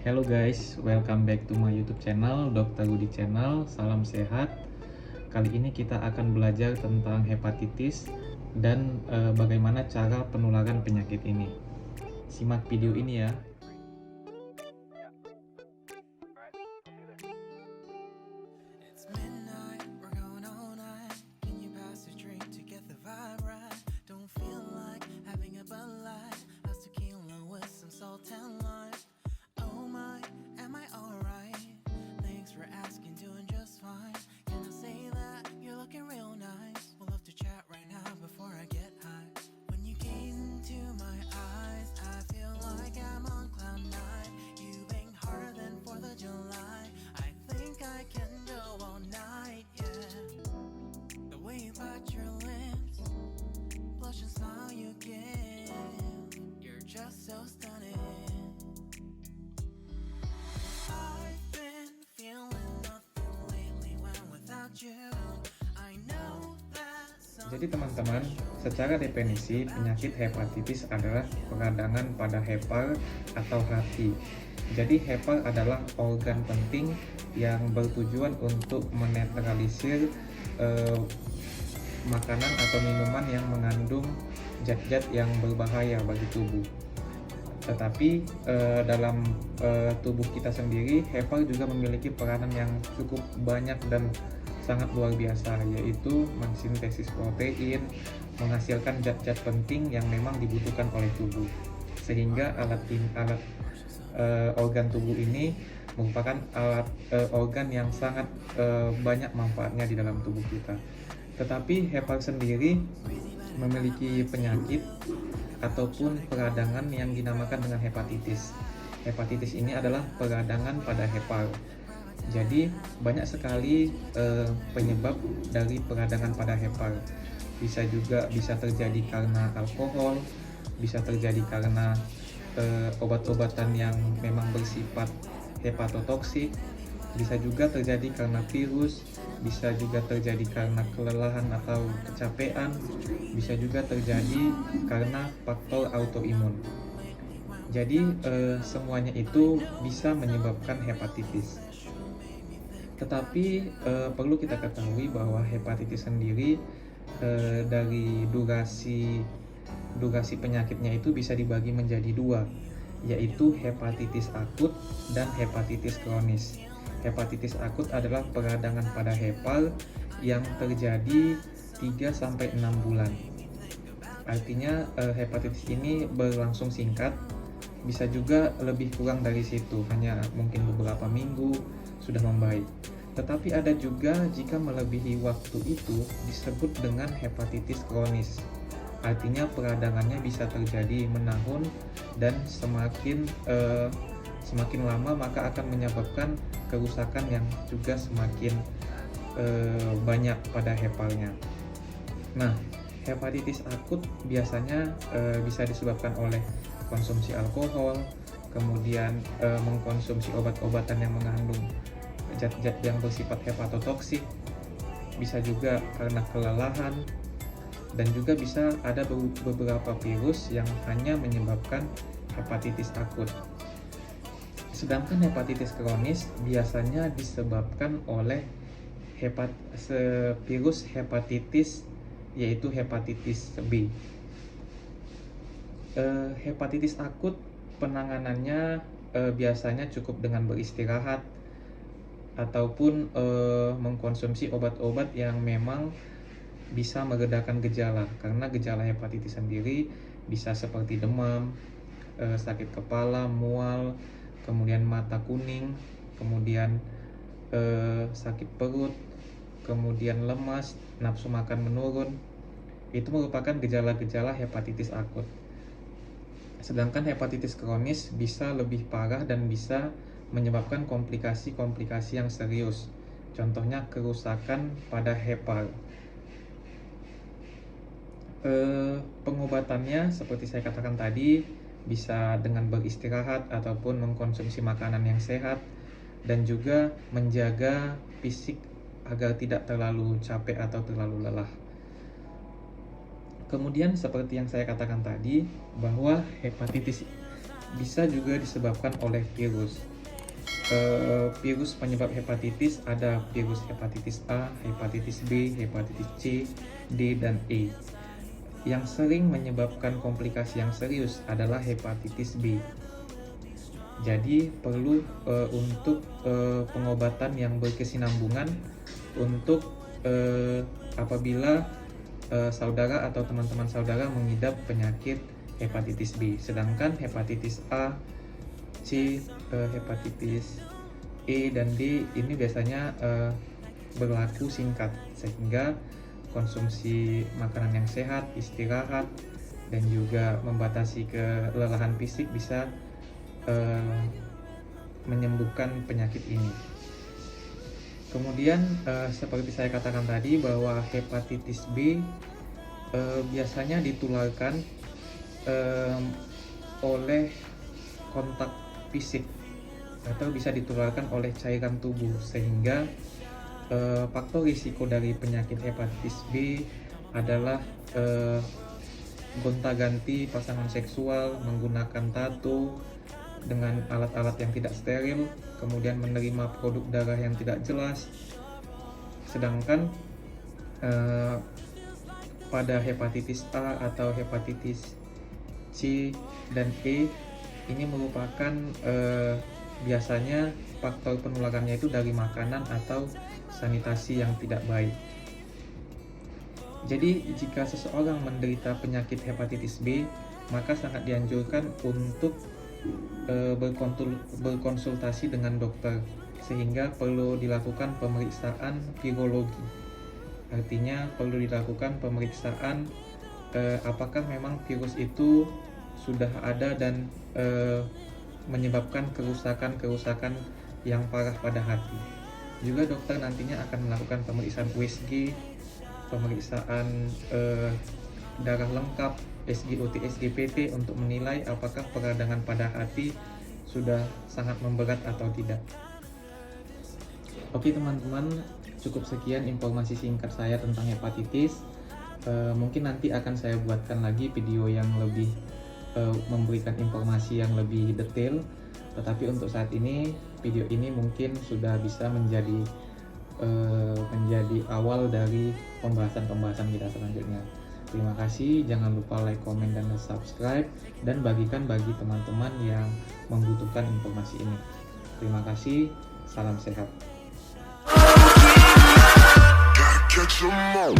Hello guys, welcome back to my YouTube channel, Dr. Rudi Channel. Salam sehat. Kali ini kita akan belajar tentang hepatitis dan bagaimana cara penularan penyakit ini. Simak video ini ya. It's midnight, we're going all night. Can you pass a drink to get the vibe right? Don't feel like having a Bud Light. How's tequila with some salt and lime? Oh my, am I alright? Thanks for asking, doing just fine. Can I say that you're looking real nice? We'll love to chat right now before I get high. When you gaze into my eyes, I feel like I'm on cloud nine. You bang harder than 4th of July. I think I can go all night, yeah. The way you bite your lips, blush and smile you give, you're just so stunning. I've been feeling nothing lately when without you. I know that Jadi teman-teman, secara definisi penyakit hepatitis adalah peradangan pada hepar atau hati. Jadi hepar adalah organ penting yang bertujuan untuk menetralisir makanan atau minuman yang mengandung zat-zat yang berbahaya bagi tubuh. Tetapi dalam tubuh kita sendiri, hepar juga memiliki peranan yang cukup banyak dan sangat luar biasa, yaitu mensintesis protein, menghasilkan zat-zat penting yang memang dibutuhkan oleh tubuh. Sehingga organ tubuh ini merupakan organ yang sangat banyak manfaatnya di dalam tubuh kita. Tetapi hepar sendiri memiliki penyakit ataupun peradangan yang dinamakan dengan hepatitis. Hepatitis ini adalah peradangan pada hepar. Jadi banyak sekali penyebab dari peradangan pada hepar. Bisa terjadi karena alkohol, bisa terjadi karena obat-obatan yang memang bersifat hepatotoksik, bisa juga terjadi karena virus, bisa juga terjadi karena kelelahan atau kecapean, bisa juga terjadi karena faktor autoimun. Jadi semuanya itu bisa menyebabkan hepatitis. Tetapi perlu kita ketahui bahwa hepatitis sendiri dari durasi penyakitnya itu bisa dibagi menjadi dua, yaitu hepatitis akut dan hepatitis kronis. Hepatitis akut adalah peradangan pada hepar yang terjadi 3-6 bulan. Artinya hepatitis ini berlangsung singkat, bisa juga lebih kurang dari situ, hanya mungkin beberapa minggu sudah membaik. Tetapi ada juga jika melebihi waktu itu disebut dengan hepatitis kronis. Artinya peradangannya bisa terjadi menahun dan semakin lama maka akan menyebabkan kerusakan yang juga semakin banyak pada heparnya. Nah, hepatitis akut biasanya bisa disebabkan oleh konsumsi alkohol, kemudian mengkonsumsi obat-obatan yang mengandung zat-zat yang bersifat hepatotoksik, bisa juga karena kelelahan, dan juga bisa ada beberapa virus yang hanya menyebabkan hepatitis akut. Sedangkan hepatitis kronis biasanya disebabkan oleh virus hepatitis, yaitu hepatitis B. Hepatitis akut penanganannya biasanya cukup dengan beristirahat ataupun mengkonsumsi obat-obat yang memang bisa meredakan gejala, karena gejala hepatitis sendiri bisa seperti demam, sakit kepala, mual, kemudian mata kuning, kemudian sakit perut, kemudian lemas, nafsu makan menurun. Itu merupakan gejala-gejala hepatitis akut. Sedangkan hepatitis kronis bisa lebih parah dan bisa menyebabkan komplikasi-komplikasi yang serius. Contohnya kerusakan pada hepar. Pengobatannya seperti saya katakan tadi, bisa dengan beristirahat ataupun mengkonsumsi makanan yang sehat, dan juga menjaga fisik agar tidak terlalu capek atau terlalu lelah. Kemudian seperti yang saya katakan tadi, bahwa hepatitis bisa juga disebabkan oleh virus. Virus penyebab hepatitis ada virus hepatitis A, hepatitis B, hepatitis C, D, dan E. Yang sering menyebabkan komplikasi yang serius adalah hepatitis B. Jadi perlu untuk pengobatan yang berkesinambungan untuk apabila saudara atau teman-teman saudara mengidap penyakit hepatitis B. Sedangkan hepatitis A, C, hepatitis E dan D ini biasanya berlaku singkat, sehingga konsumsi makanan yang sehat, istirahat, dan juga membatasi kelelahan fisik bisa menyembuhkan penyakit ini. Kemudian seperti saya katakan tadi bahwa hepatitis B biasanya ditularkan oleh kontak fisik atau bisa ditularkan oleh cairan tubuh, sehingga faktor risiko dari penyakit hepatitis B adalah gonta-ganti pasangan seksual, menggunakan tato dengan alat-alat yang tidak steril, kemudian menerima produk darah yang tidak jelas. Sedangkan pada hepatitis A atau hepatitis C dan E ini merupakan biasanya faktor penularannya itu dari makanan atau sanitasi yang tidak baik. Jadi jika seseorang menderita penyakit hepatitis B, maka sangat dianjurkan untuk berkonsultasi dengan dokter, sehingga perlu dilakukan pemeriksaan virologi. Artinya perlu dilakukan pemeriksaan apakah memang virus itu sudah ada dan menyebabkan kerusakan yang parah pada hati. Juga dokter nantinya akan melakukan pemeriksaan USG, pemeriksaan darah lengkap, SGOT, SGPT untuk menilai apakah peradangan pada hati sudah sangat memberat atau tidak. Oke teman-teman, cukup sekian informasi singkat saya tentang hepatitis. Mungkin nanti akan saya buatkan lagi video yang lebih memberikan informasi yang lebih detail. Tetapi untuk saat ini, video ini mungkin sudah bisa menjadi awal dari pembahasan kita selanjutnya. Terima kasih, jangan lupa like, komen, dan subscribe, dan bagikan bagi teman-teman yang membutuhkan informasi ini. Terima kasih, salam sehat. Catch 'em all.